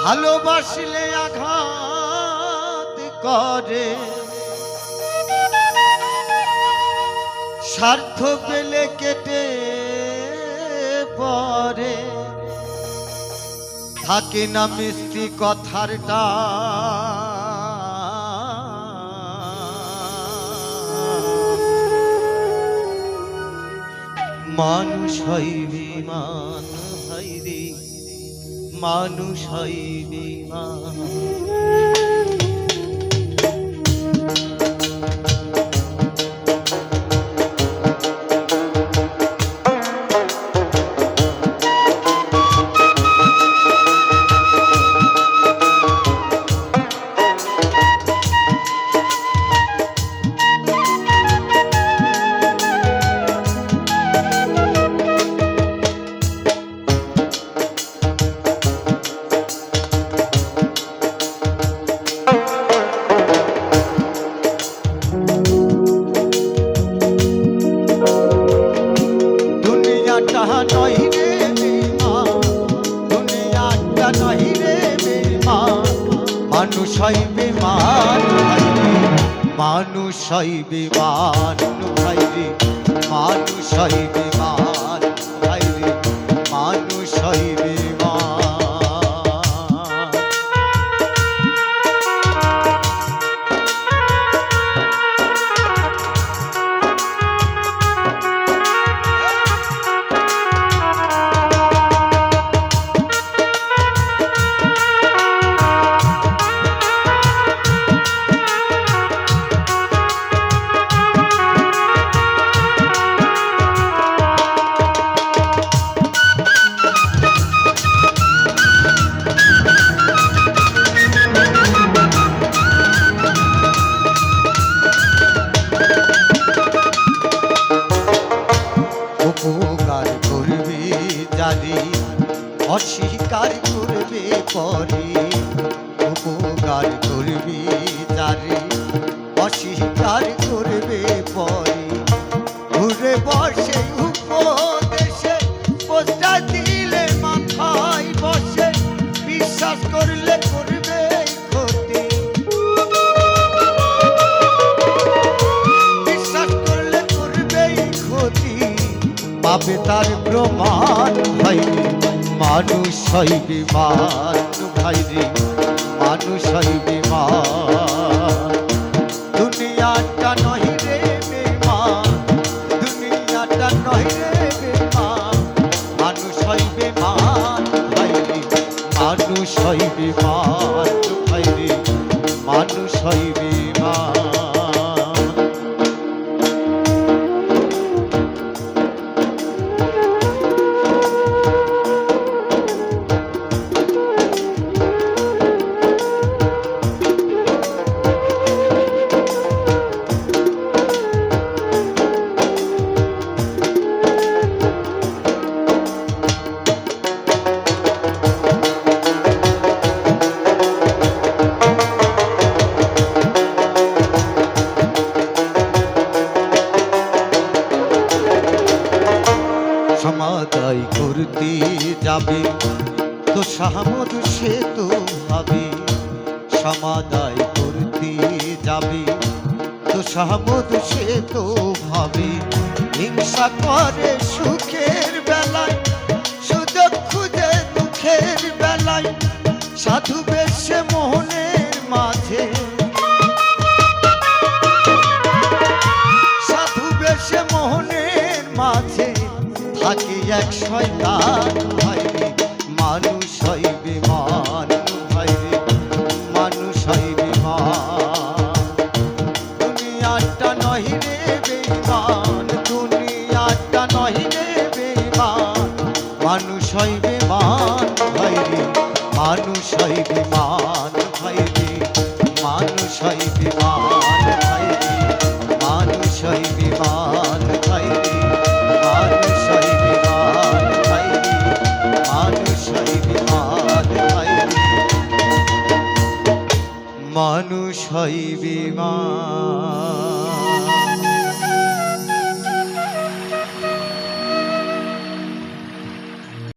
ভালোবাসলে আঘাত করে, স্বার্থ পেলে কেটে পরে, থাকে না মিষ্টি কথার মানুষ হয় বিমান হাইরে, মানুষ হয় বিমান। মানুষ হয় বিমান মানুষ হয় বিমান ভাইরে, মানুষ হয় বিমান ভাইরে, মানুষ হয় বিমান। উপকার করবে জানি, অস্বীকার করবে পরে, উপকার করবে জানি, অস্বীকার করবে পরে, ঘুরে বসে উপদেশে পোস্টা দিলে মাথায় বসে, বিশ্বাস করলে করবে ক্ষতি, বিশ্বাস করলে করবে ক্ষতি, পাবে তার প্রমাণ ভাইরে, মানুষ হয় বিমান ভাইরে, মানুষ হয় বিমান। দুনিয়াটা নয় রে বেমান, দুনিয়াটা নয় রে বেমান, মানুষ হয় বিমান ভাইরে, মানুষ হয় বিমান ভাইরে, মানুষ হয় বিমান। সমাদায় করতে যাবে তো শাহমদ সে তো ভাবে, সমাদায় করতে যাবে তো শাহমদ সে তো ভাবে, হিংসা করে সুখের বেলায়, সুযোগ খুঁজে দুঃখের বেলায়, সাধু বেশে মোহনের মাঝে, সাধু বেশে মোহনের মাঝে, থাকে এক শয়তান ভাইরে, মানুষ হয় বিমান ভাইরে, মানুষ হয় বিমান। দুনিয়াটা নয় রে বেমান, দুনিয়াটা নয় রে বেমান, মানুষ হয় বিমান ভাইরে, মানুষ হয় বিমান ভাইরে, মানুষ হয় বিমান ভাইরে, মানুষ হয় বিমান ভাইরে, মানুষ হয় বিমান ভাইরে, মানুষ হয় বিমান ভাইরে, মানুষ হয় বিমান।